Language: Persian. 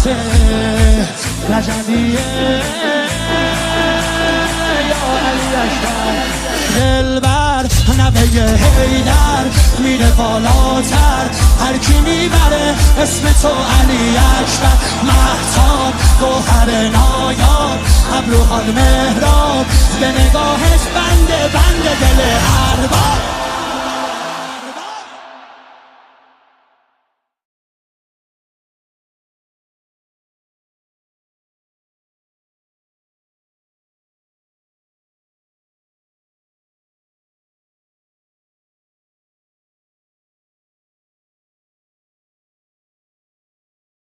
عباسه رجبیه یا علی اکبر دلبر نوه حیدر میره بالاتر هر کی میبره اسم تو علی اکبر مهتاب گوهر نایاب ابروها مهراب به نگاهش بنده دل ارباب